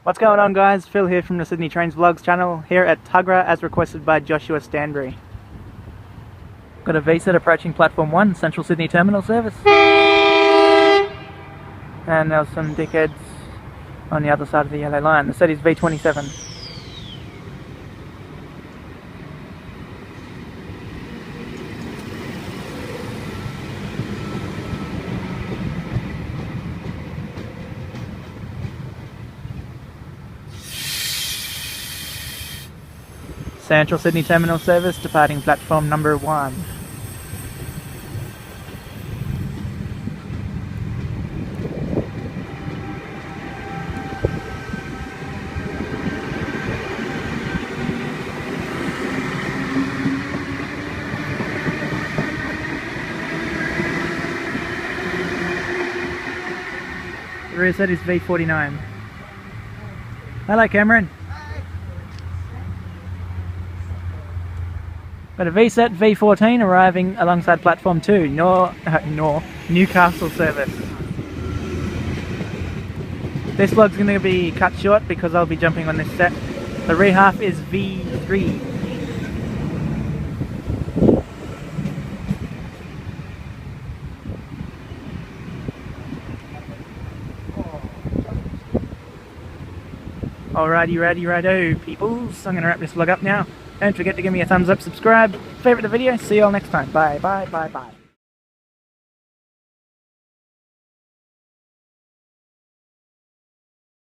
What's going on, guys? Phil here from the Sydney Trains Vlogs channel, here at Tuggerah as requested by Joshua Stanbury. Got a VSET approaching platform 1, Central Sydney Terminal service. And there's some dickheads on the other side of the yellow line. The set is V27. Central Sydney Terminal service departing platform number 1. The rear set is V49. Hello, Cameron. Got a VSET V14 arriving alongside platform 2, Newcastle service. This vlog's going to be cut short because I'll be jumping on this set. The rear half is V3. Alrighty, righto, peoples. I'm going to wrap this vlog up now. Don't forget to give me a thumbs up, subscribe, favourite the video. See you all next time. Bye.